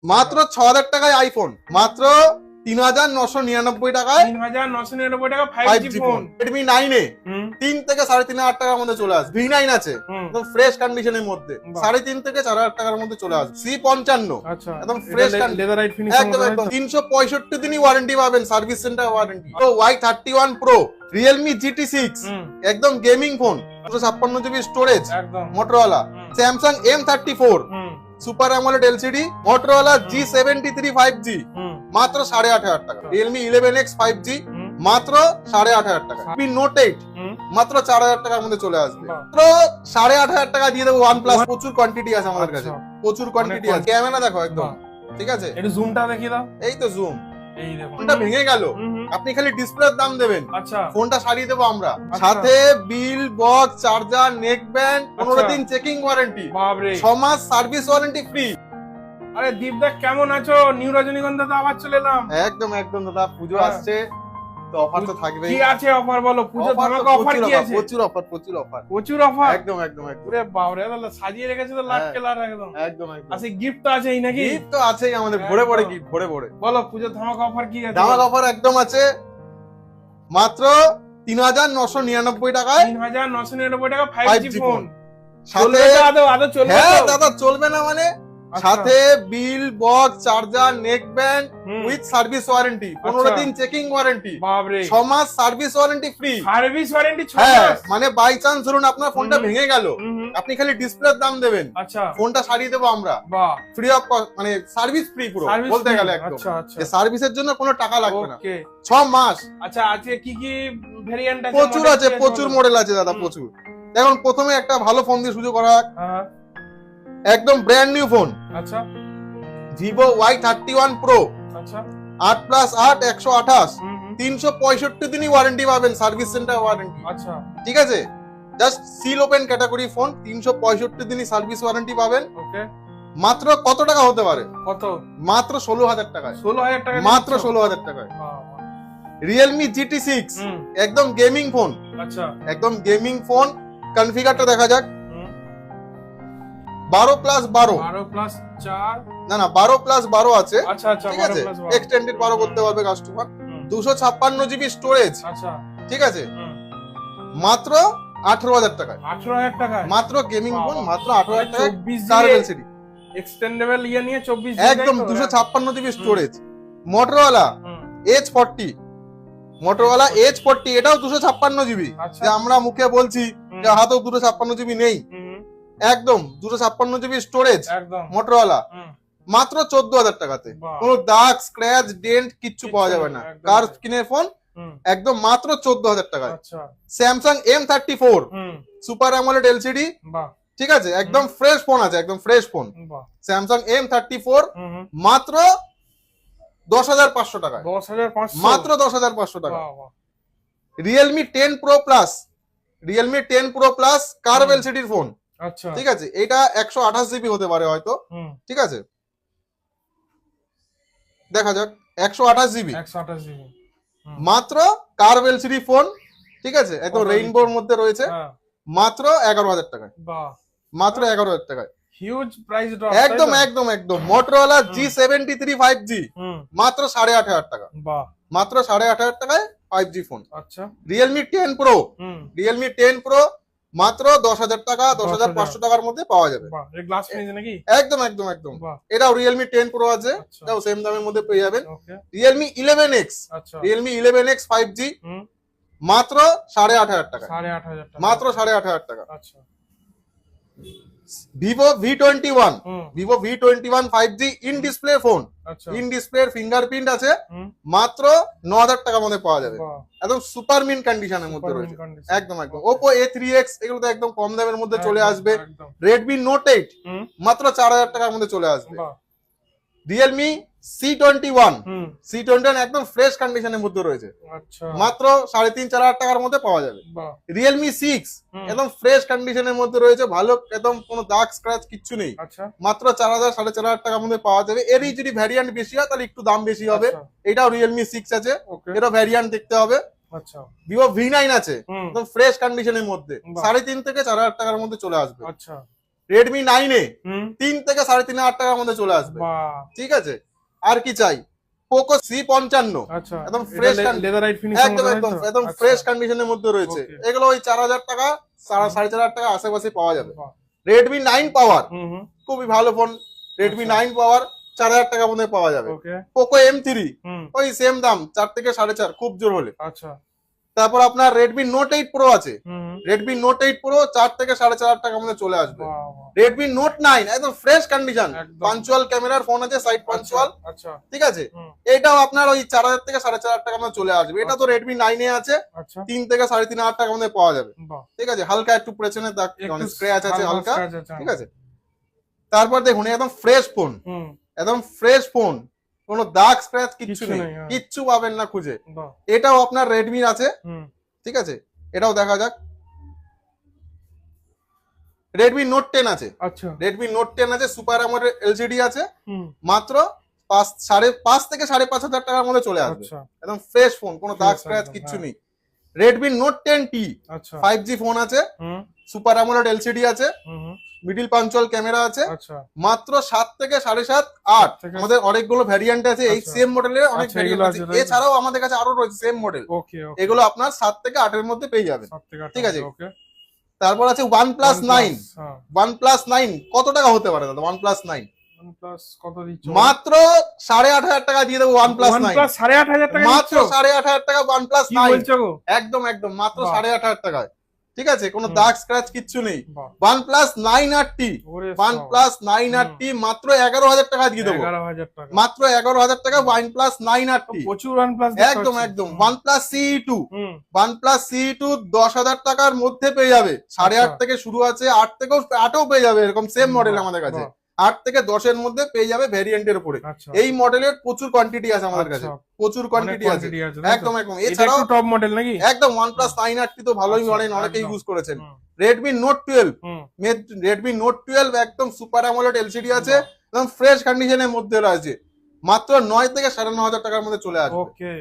মাত্র ৬,০০০ টাকায় আইফোন, মাত্র ৩,৯৯৯ টাকায় ৩,৯৯৯ টাকা 5G 5G phone phone. Redmi 9A হুম ৩ থেকে ৩,৫০০ টাকার মধ্যে চলে আসবে। V9 আছে হুম একদম ফ্রেশ কন্ডিশনের মধ্যে, বাহ। ৩,৫০০ থেকে ৪,০০০ টাকার মধ্যে চলে আসবে। C55 আচ্ছা একদম ফ্রেশ লেদারাইট ফিনিশিং একদম একদম ৩৬৫ দিনই ওয়ারেন্টি পাবেন, সার্ভিস সেন্টার ওয়ারেন্টি। তো Y31 Pro, Realme GT6 হুম একদম গেমিং ফোন, 256 জিবি স্টোরেজ, একদম মোটরোলা। হুম। Samsung M34 হুম super AMOLED LCD, Motorola G73 5G হুম মাত্র ৮,৫০০ টাকা। Realme 11X 5G হুম মাত্র ৮,৫০০ টাকা। Redmi Note 8 হুম মাত্র ৪,০০০ টাকার মধ্যে চলে আসবে। বাহ। মাত্র ৮,৫০০ টাকা দিয়ে দেবো OnePlus। প্রচুর কোয়ান্টিটি আছে আমাদের কাছে, আচ্ছা। প্রচুর কোয়ান্টিটি আছে। ক্যামেরা দেখো একদম বাহ। ঠিক আছে। একটু জুমটা দেখিয়ে দাও। এই তো জুম, এই দেখো ফোনটা ভেঙে গেল, হুম হুম আপনি খালি ডিসপ্লের দাম দেবেন, আচ্ছা ফোনটা সারিয়ে দেবো আমরা। আচ্ছা। সাথে bill, box, charger, neck band, 15 আচ্ছা। দিন চেকিং ওয়ারেন্টি, বাপরে। 6 মাস সার্ভিস ওয়ারেন্টি ফ্রি। আরে দীপদা কেমন আছো? নিউ রজনীগন্ধা তো আবার চলে এলাম। একদম একদম দাদা, পুজো হ্যাঁ। আসছে তো অফার তো থাকবেই। কি আছে অফার বলো? পুজো Offer তো ধামাকা অফার কি আছে? প্রচুর অফার, প্রচুর অফার, প্রচুর অফার। একদম একদম একদম ওরে বাপরে, তাহলে সাজিয়ে রেখেছো তো লাখ হ্যাঁ। কেলার একদম। একদম একদম। আচ্ছা গিফট তো আছেই নাকি? গিফট তো আছেই আমাদের, ভরে ভরে একদম। গিফট, ভরে ভরে। বলো পুজো ধামাকা অফার কি আছে? ধামাকা অফার একদম আছে, মাত্র ৩,৯৯৯ টাকায় ৩,৯৯৯ টাকা 5G 5G ফোন। ফোন। চলবে সাথে তো আদৌ চলবে হ্যাঁ তো? দাদা চলবে না মানে, আচ্ছা। সাথে bill, box, charger, neck band হুম। উইথ সার্ভিস ওয়ারেন্টি, 15 আচ্ছা। দিন চেকিং ওয়ারেন্টি, বাপরে। 6 মাস service warranty free. Service warranty 6 হ্যাঁ মাস। মানে বাই চান্স ধরুন আপনার ফোনটা হুম। ভেঙে গেল, হুম হুম আপনি খালি ডিসপ্লের দাম দেবেন, আচ্ছা ফোনটা সারিয়ে দেবো আমরা বাহ। ফ্রি অফ মানে সার্ভিস ফ্রি পুরো সার্ভিস বলতে গেলে একদম। আচ্ছা আচ্ছা সার্ভিসের জন্য কোনো টাকা লাগবে না, ওকে। 6 মাস। আচ্ছা আজকে কি কি ভেরিয়েন্ট আছে? প্রচুর model আছে, কি প্রচুর বলো? মডেল আছে দাদা, হুম। প্রচুর। এখন প্রথমে একটা ভালো ফোন দিয়ে শুরু করা যাক, হ্যাঁ একদম ব্র্যান্ড নিউ ফোন, আচ্ছা ভিভো Y31 Pro, আচ্ছা 8+8 128, হুম হুম 365 দিনই ওয়ারেন্টি পাবেন, সার্ভিস সেন্টার ওয়ারেন্টি। আচ্ছা ঠিক আছে, just seal open category phone, 365 দিনই সার্ভিস ওয়ারেন্টি পাবেন। ওকে। মাত্র কত টাকা হতে পারে? কত? মাত্র 16,000 টাকায়, 16,000 টাকা মাত্র দিচ্ছ? 16,000 টাকায়। বাহ, বাহ। Realme GT6 হুম একদম গেমিং ফোন, আচ্ছা একদম গেমিং ফোন। কনফিগারটা দেখা যাক, হুম 12+12 12+4 না না 12+12 আছে, আচ্ছা আচ্ছা ঠিক আছে, 12+12 এক্সটেন্ডেড 12 করতে পারবে কাস্টমার। হুম, 256 জিবি স্টোরেজ, আচ্ছা ঠিক আছে, হুম মাত্র 18,000 টাকায়। 18,000 টাকায় মাত্র গেমিং ফোন, বাবা। মাত্র 18,000 টাকায়। 24 কার জিবি এলসিডি এক্সটেন্ডেবল ইয়ে নিয়ে 24 একদম 256 GB storage. Motorola H40, Motorola H40 এটাও 256 জিবি, আচ্ছা যে আমরা মুখে বলছি হুম, যে হাতেও 256 জিবি নেই, হুম, একদম 256 জিবি স্টোরেজ একদম মোটরোলা, হুম, মাত্র 14,000 টাকাতে। বাহ। কোনো দাগ, স্ক্র্যাচ, ডেন্ট কিচ্ছু পাওয়া কিচ্ছু যাবে না, নেই, একদম কার তাই। স্ক্রিনের ফোন, হুম, একদম মাত্র 14,000 টাকায়। আচ্ছা স্যামসাং M34 হুম সুপার অ্যামোলেড এলসিডি, বাহ ঠিক আছে, একদম ফ্রেশ ফোন আছে, একদম ফ্রেশ ফোন। বাহ স্যামসাং M34 হুম হুম মাত্র 10,500 টাকায়, 10,500 মাত্র 10,500 টাকা। বাহ, বাহ। Realme 10 Pro Plus, Realme 10 Pro Plus curve হুম। এলসিডির ফোন, আচ্ছা ঠিক আছে, এটা 128 জিবি হতে পারে হয়তো, হুম ঠিক আছে, দেখা যাক 128 জিবি 128 জিবি মাত্র কার্ভ এলসিডি ফোন, ঠিক আছে, একদম কত রেইনবোর মধ্যে রয়েছে, হ্যাঁ মাত্র 11,000 টাকায়, বাহ মাত্র 11,000 টাকায়। হিউজ প্রাইস ড্রপ একদম একদম একদম মোটরোলা G73 5G হুম মাত্র 8,500 টাকা, বাহ মাত্র 8,500 টাকায় 5G ফোন। আচ্ছা Realme 10 Pro, হুম Realme 10 Pro মাত্র 10,000 টাকা, 10,500 টাকার মধ্যে পাওয়া যাবে। বাহ এই গ্লাস ফিনিশ নাকি? একদম একদম একদম। বাহ এটাও Realme 10 Pro আছে, আচ্ছা এটাও সেম দামের মধ্যে পেয়ে যাবেন। ওকে Realme 11X, আচ্ছা Realme 11X 5G হুম মাত্র 8,500 টাকা, 8,500 টাকা মাত্র 8,500 টাকা। আচ্ছা Vivo V21, hmm Vivo V21 5G in display phone, আচ্ছা ইন ডিসপ্লে ফিঙ্গারপ্রিন্ট আছে, হুম মাত্র 9,000 টাকার মধ্যে পাওয়া যাবে, বাহ একদম সুপার মিন কন্ডিশনের মধ্যে রয়েছে, একদম একদম। Oppo A3X এগুলো তো একদম কম দামের মধ্যে চলে আসবে। একদম Redmi Note 8 হুম মাত্র 4,000 টাকার মধ্যে চলে আসবে। বাহ Realme C21, হুম C21 একদম ফ্রেশ কন্ডিশনের মধ্যে রয়েছে, আচ্ছা মাত্র 3,500-4,000 টাকার মধ্যে পাওয়া যাবে। বাহ Realme 6 হুম, একদম ফ্রেশ কন্ডিশনের মধ্যে রয়েছে, ভালো, একদম কোনো দাগ স্ক্র্যাচ কিচ্ছু নেই, আচ্ছা মাত্র 4,000-4,500 টাকার মধ্যে পাওয়া যাবে। এরই যদি ভ্যারিয়েন্ট বেশি হয় তাহলে একটু দাম বেশি হবে। আচ্ছা, এটাও Realme 6 আছে, ওকে এরও ভ্যারিয়েন্ট দেখতে হবে। আচ্ছা Vivo V9 আছে, হুম একদম ফ্রেশ কন্ডিশনের মধ্যে, বাহ। 3,500 থেকে 4,000 টাকার মধ্যে চলে আসবে। আচ্ছা রেডমি 9 এ হুম 3 থেকে 3.5 টাকার মধ্যে চলে আসবে। বাহ ঠিক আছে, আর কি চাই? পোকো C55 আচ্ছা একদম fresh লেদারাইট ফিনিশিং একদম একদম একদম ফ্রেশ কন্ডিশনের মধ্যে রয়েছে। Okay. এগুলো ওই 4000 টাকা 4.5 টাকা আশেপাশে পাওয়া যাবে। বাহ রেডমি 9 পাওয়ার হুম হুম খুবই ভালো ফোন, রেডমি আচ্ছা। 9 পাওয়ার 4000 টাকার মধ্যে পাওয়া যাবে। ওকে পোকো M3 হুম ওই সেম দাম 4 থেকে 4.5 খুব জোর হলে। আচ্ছা তারপর আপনার রেডমি নোট 8 প্রো আছে, হুম হুম রেডমি নোট 8 প্রো 4 থেকে 4.5 টাকার মধ্যে চলে আসবে। বাহ বাহ রেডমি নোট 9 একদম ফ্রেশ কন্ডিশন, একদম। পাঞ্চুয়াল ক্যামেরার ফোন আছে, সাইড পাঞ্চুয়াল। আচ্ছা ঠিক আছে, হুম এটাও আপনার ওই 4000 থেকে 4.5 টাকার মধ্যে চলে আসবে। এটা তো রেডমি 9 এ আছে, আচ্ছা 3 থেকে 3.5 টাকার মধ্যে পাওয়া যাবে। বাহ ঠিক আছে, হালকা একটু পেছনে দাগ একটু স্ক্র্যাচ আছে হালকা। scratch আছে, ঠিক আছে, তারপর দেখুন একদম ফ্রেশ ফোন, হুম একদম ফ্রেশ ফোন, কোনো দাগ স্ক্র্যাচ কিচ্ছু কিচ্ছু নেই, নেই, হ্যাঁ। কিচ্ছু পাবেন না খুঁজে। বাহ এটাও আপনার রেডমির আছে। হুম ঠিক আছে, এটাও দেখা যাক। রেডমি নোট 10 আছে, আচ্ছা রেডমি নোট 10 আছে, সুপার অ্যামোলেড এলসিডি আছে, হুম মাত্র 5.5 থেকে 5.5 টাকার মধ্যে চলে আসবে। আচ্ছা একদম ফ্রেশ ফোন, কোনো দাগ Fresh স্ক্র্যাচ একদম, কিচ্ছু হ্যাঁ। নেই। রেডমি নোট 10T আচ্ছা 5G ফোন আছে, হুম সুপার অ্যামোলেড এলসিডি আছে, হুম হুম মিডিল পাঞ্চুয়াল ক্যামেরা আছে, আচ্ছা মাত্র 7 থেকে 7.5 8। থেকে- আমাদের অনেকগুলো ভ্যারিয়েন্ট আছে, এই আচ্ছা। সেম মডেলের অনেক আচ্ছা, ভ্যারিয়েন্ট এগুলো আছে। আছে, তাই তো? এছাড়াও আমাদের কাছে আরো রয়েছে সেম মডেল, ওকে ওকে এগুলো আপনার 7 থেকে 8 এর মধ্যে পেয়ে যাবেন। 7 থেকে 8 ঠিক আছে। ওকে তারপর আছে OnePlus 9। হ্যাঁ OnePlus 9 কত টাকা হতে পারে দাদা? OnePlus 9 OnePlus কত দিচ্ছ মাত্র 8.5 টাকা দিয়ে দেবো। OnePlus 9 OnePlus 8,500 টাকা মাত্র দিচ্ছ? 8.5 টাকা OnePlus কি 9, বলছো গো? একদম একদম মাত্র বাহ। 8.5 টাকায়। ঠিক আছে, কোনো হুম। দাগ স্ক্র্যাচ কিচ্ছু নেই। বাহ OnePlus 9RT, ওরে OnePlus 9RT মাত্র 11,000 টাকা দিয়ে দেবো। 11,000 টাকা মাত্র 11,000 টাকা OnePlus 9RT। প্রচুর OnePlus একদম একদম। OnePlus CE2, হুম OnePlus CE2 10,000 টাকার মধ্যে পেয়ে যাবে। 8.5 থেকে শুরু আছে, 8 থেকেও 8ও পেয়ে যাবে, এরকম সেম মডেল বাহ, আমাদের কাছে। বাহ। 8 থেকে 10 এর মধ্যে পেয়ে যাবে ভেরিয়েন্টের উপরে। আচ্ছা এই মডেলের প্রচুর কোয়ান্টিটি আছে আমাদের কাছে, আচ্ছা, প্রচুর অনেক কোয়ান্টিটি আছে। quantity আছে, তাই তো? একদম একদম। এটা এছাড়াও একটু টপ মডেল নাকি? একদম OnePlus 9RT তো ভালোই আচ্ছা, মডেল, অনেকেই একদম। ইউজ করেছেন। হুম, Redmi Note 12, হুম Redmi Note 12 একদম সুপার অ্যামোলেড এলসিডি আছে, একদম ফ্রেশ কন্ডিশনের মধ্যে রয়েছে, মাত্র 9 থেকে 9,500 টাকার মধ্যে চলে আসবে। ওকে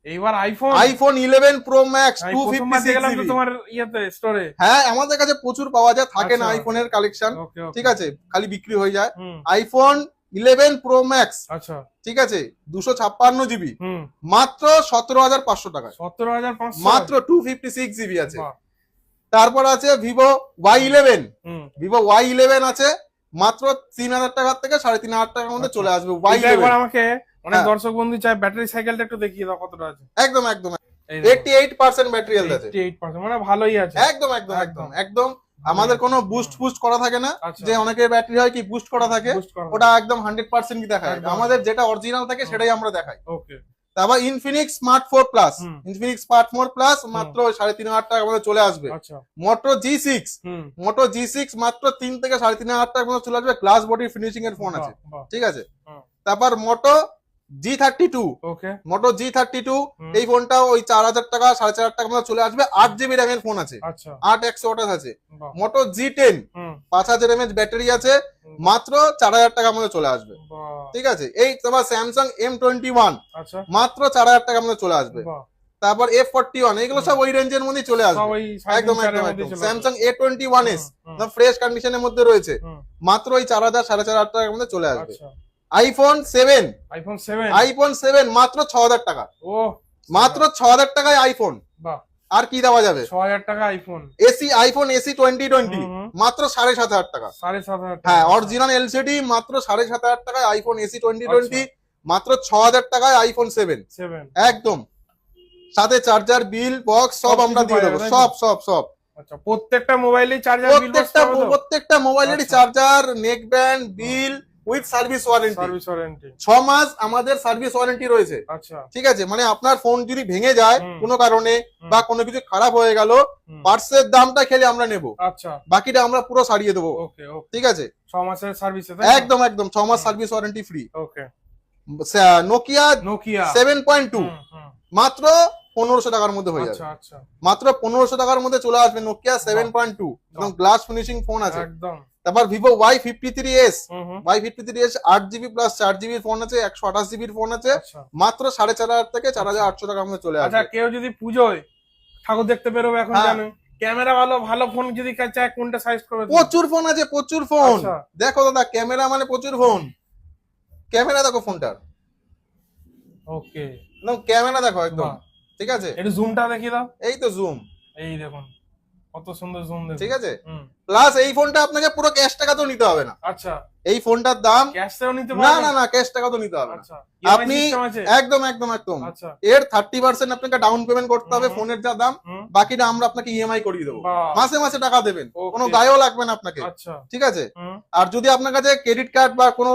এইবার আইফোন আইফোন 11 প্রো ম্যাক্স আমি প্রথমবার দেখলাম তো 256GB। তোমার ইয়েতে স্টোরে। হ্যাঁ, আমাদের কাছে প্রচুর পাওয়া যায়, থাকে না আচ্ছা। আইফোনের কালেকশন। ওকে ওকে ঠিক আছে, খালি বিক্রি হয়ে যায়। হুম আইফোন 11 প্রো ম্যাক্স, আচ্ছা ঠিক আছে, 256GB, হুম মাত্র 17,500 টাকায়, 17,500 মাত্র 256GB আছে। বাহ, তারপর আছে ভিভো Y11, হুম ভিভো Y11 আছে, মাত্র 3,000 টাকার থেকে 3,500 টাকার মধ্যে আচ্ছা। চলে আসবে এটা একবার Y11। আমাকে অনেক হ্যাঁ। দর্শক বন্ধু চাই ব্যাটারি সাইকেলটা একটু দেখিয়ে দাও কতটা আছে। একদম একদম এই দেখো, 88% ব্যাটারি হেলথ আছে। 88% মানে ভালোই আছে। একদম একদম একদম একদম। আমাদের কোনো বুস্ট ফুস্ট করা থাকে না, আচ্ছা। যে অনেকের ব্যাটারি হয় কি বুস্ট করা থাকে, Boost করা ওটা একদম 100% কি দেখায়। একদম। আমাদের যেটা অরিজিনাল থাকে সেটাই আমরা দেখাই। ওকে তারপর ইনফিনিক্স স্মার্ট 4 প্লাস, হুম। ইনফিনিক্স স্মার্ট 4 প্লাস মাত্র 3,500 টাকার মধ্যে চলে আসবে। আচ্ছা মোটো G6, হুম মোটো G6 মাত্র 3 থেকে 3,500 টাকার মধ্যে চলে আসবে, গ্লাস বডি ফিনিশিং এর ফোন আছে। বাহ, বাহ, ঠিক আছে, হুম। তারপর মোটো G32, ওকে মোটো G32 হুম। এই ফোনটাও ওই 4,000 টাকা 4,500 টাকার মধ্যে চলে আসবে। 8GB র্যামের ফোন আছে, আচ্ছা 8 আছে। বাহ, মোটো G10 হুম 5,000 mAh ব্যাটারি আছে, মাত্র 4,000 টাকার মধ্যে চলে আসবে। বাহ, ঠিক আছে, এই তোমার স্যামসাং M21 আচ্ছা মাত্র 4,000 টাকার মধ্যে চলে আসবে। বাহ, তারপর F41, এগুলো সব ওই রেঞ্জের মধ্যেই চলে সব আসবে। ওই একদম 3,500 একদম মধ্যে একদম। চলে আসবে। স্যামসাং A21s হুম, ফ্রেশ কন্ডিশনের মধ্যে রয়েছে, হুম, মাত্র ওই 4,000 4,500 টাকার মধ্যে চলে আসবে। আচ্ছা আইফোন 7, আইফোন 7 আইফোন 7 মাত্র 6,000 টাকা, ও মাত্র 6,000 টাকায় আইফোন। বাহ, আর কি দেওয়া যাবে? 6,000 টাকা আইফোন আইফোন এসি 2020 হুম, হুম। মাত্র 7,500 টাকা। 7,500 টাকা হ্যাঁ, অরিজিনাল এলসিডি মাত্র 7,500 টাকায় আইফোন এসি 2020, আচ্ছা। মাত্র 6,000 টাকায় আইফোন 7 7 একদম। সাথে চার্জার, বিল, বক্স সব সব আমরা কিছু দিয়ে পাওয়া দেবো, যাবে, সব সব সব। আচ্ছা প্রত্যেকটা মোবাইলে চার্জার বিল বক্স প্রত্যেকটা মোবাইলেরই আচ্ছা। Charger, neck band, bill with service warranty. Service warranty 6 মাস আমাদের সার্ভিস ওয়ারেন্টি রয়েছে। আচ্ছা ঠিক আছে, মানে আপনার ফোন যদি ভেঙে যায় হুম। কোনো কারণে হুম। বা কোনো কিছু খারাপ হয়ে গেল, হুম। পার্টসের দামটা খেলে আমরা নেব, আচ্ছা বাকিটা আমরা পুরো সারিয়ে দেবো। ওকে ওকে ঠিক আছে, 6 মাসের সার্ভিস একদম একদম 6 মাস হুম। Service warranty free. Okay Nokia Nokia 7.2 হুম মাত্র 1,500 টাকার মধ্যে হয়ে যাবে, আচ্ছা আচ্ছা মাত্র 1,500 টাকার মধ্যে চলে আসবে নোকিয়া 7.2, একদম গ্লাস ফিনিশিং ফোন আছে। একদম তারপর ভিভো Y53s, হুম হুম Y53s 8GB plus 4GB phone আছে, 128GB ফোন আছে, আচ্ছা মাত্র 4,500 থেকে 4,800 টাকার মধ্যে চলে আচ্ছা আসবে। কেউ যদি পুজোয় ঠাকুর দেখতে বেরোবে এখন হ্যাঁ। জানো ক্যামেরা ভালো, ভালো ফোন যদি চায় কোনটা সাজেস্ট করবে তুমি? প্রচুর ফোন আছে, প্রচুর ফোন। আচ্ছা। দেখো দাদা, ক্যামেরা মানে প্রচুর ফোন। ক্যামেরা দেখো ফোনটার, ওকে, একদম ক্যামেরা দেখো একদম। বাহ। ঠিক আছে, একটু জুমটা দেখিয়ে দাও। এই তো জুম। এই দেখুন কত সুন্দর জুম দেখুন। ঠিক আছে, হুম, প্লাস এই ফোনটা আপনাকে পুরো ক্যাশ টাকা তো নিতে হবে না। আচ্ছা, এই ফোনটার দাম ক্যাশটাও নিতে না পারবেন? না না, ক্যাশ টাকা তো নিতে হবে না। আচ্ছা, আপনি সিস্টেম আছে? একদম একদম একদম আচ্ছা, এর 30% আপনাকে ডাউন পেমেন্ট করতে হবে হুম। ফোনের যা দাম, হুম, বাকিটা আমরা আপনাকে ইএমআই করিয়ে দেবো। বাহ। মাসে মাসে টাকা দেবেন, Okay. কোনো দায়ও লাগবে না আপনাকে। আচ্ছা, ঠিক আছে, হুম, আর যদি আপনার কাছে ক্রেডিট কার্ড বা কোনো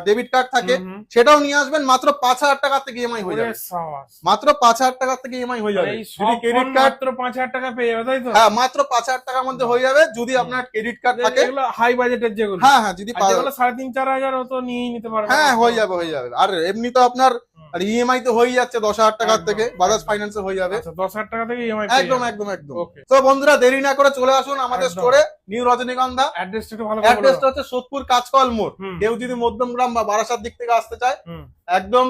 ডেবিট কার্ড থাকে হুম, হুম। সেটাও নিয়ে আসবেন, মাত্র 5,000 টাকা থেকে ইএমআই হয়ে ওরে যাবে। সাবাস। মাত্র 5,000 টাকা থেকে ইএমআই হয়ে যাবে। এই যদি সব ক্রেডিট ফোন কার্ড, মাত্র 5,000 টাকা পেয়ে যাবে, তাই তো? হ্যাঁ মাত্র 5,000 টাকার মধ্যে হয়ে যাবে যদি আপনার ক্রেডিট কার্ড থাকে। এগুলো হাই বাজেটের যেগুলো। হ্যাঁ হ্যাঁ, যদি আর যেগুলো 3,500-4,000 ও তো নিয়েই নিতে পারবে। হ্যাঁ হয়ে যাবে হয়ে যাবে। আর এমনি তো আপনার আর ইএমআই তো হয়ে যাচ্ছে 10,000 টাকার একদম, থেকে, বাজাজ একদম। ফাইন্যান্সে হয়ে যাবে। আচ্ছা, 10,000 টাকা থেকে ইএমআই একদম একদম একদম। Okay. তো বন্ধুরা দেরি না করে চলে আসুন আমাদের একদম। স্টোরে, নিউ রজনীগন্ধা। অ্যাড্রেসটা একটু ভালো করে বলে অ্যাড্রেসটা দাও। হচ্ছে সোদপুর কাঁচকল মোড়। হুম, কেউ যদি মধ্যমগ্রাম বা বারাসাত দিক থেকে আসতে চায়, হুম, একদম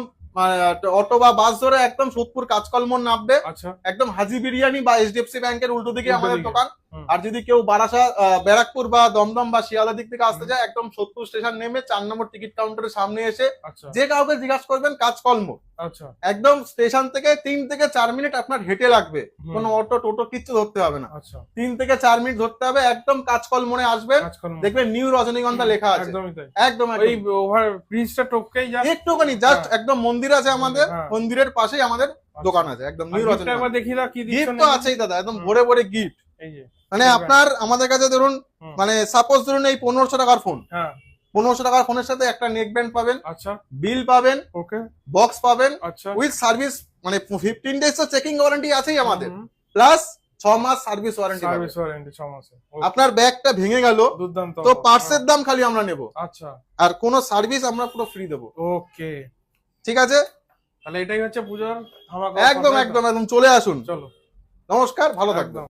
অটো বা বাস ধরে একদম সোদপুর কাঁচকল মোড় নামবে। আচ্ছা, একদম হাজি বিরিয়ানি বা এইচডিএফসি ব্যাংকের উল্টো দিকে উল্টো আমাদের দিকে। দোকান। হুম। আর যদি কেউ বারাসাত ব্যারাকপুর বা দমদম বা শিয়ালদা দিক থেকে আসতে চায়, একদম সোদপুর স্টেশন নেমে 4 নম্বর টিকিট কাউন্টারের সামনে এসে আচ্ছা, যে কাউকে জিজ্ঞাসা করবেন কাঁচকল মোড়। আচ্ছা, একদম স্টেশন থেকে 3 থেকে 4 মিনিট আপনার হেঁটে লাগবে, হুম। কোনো অটো টোটো কিচ্ছু ধরতে হবে না। আচ্ছা, 3 থেকে 4 মিনিট ধরতে হবে, একদম কাঁচকল মোড়ে আসবেন, কাজকর্ম। দেখবেন নিউ রজনীগন্ধা লেখা আছে। একদমই তাই। একদম ওই একদম ওভার ব্রিজটা টপকেই যা। একটুখানি জাস্ট হ্যাঁ। একদম মন্দির আছে আমাদের, হ্যাঁ। মন্দিরের পাশেই আমাদের দোকান আছে, একদম নিউ একবার রজনীগন্ধা। দেখিয়ে দাও কি দিচ্ছ গিফট না তো কি? আছেই দাদা, একদম হুম। ভরে ভরে গিফট। এই যে, মানে ঠিক আপনার আমাদের কাছে ধরুন, হুম। মানে সাপোজ ধরুন এই 1500 টাকার ফোন, হ্যাঁ, 1500 টাকার ফোনের সাথে একটা নেক ব্যান্ড পাবেন, আচ্ছা, বিল পাবেন, ওকে, বক্স পাবেন, আচ্ছা। উইথ সার্ভিস, মানে 15 ডেজ তো চেকিং ওয়ারেন্টি আছেই আমাদের, হুম, প্লাস 6 মাস সার্ভিস ওয়ারেন্টি পাবেন। সার্ভিস ওয়ারেন্টি 6 মাসে। ওকে, আপনার ব্যাগটা ভেঙে গেল দুর্দান্ত। তো পার্টসের দাম খালি আমরা নেব, আচ্ছা, আর কোনো সার্ভিস আমরা পুরো ফ্রি দেবো। ওকে, ঠিক আছে, তাহলে এটাই হচ্ছে পুজোর ধামাকা। একদম একদম একদম চলে আসুন। চলো, নমস্কার, ভালো থাকবেন। একদম।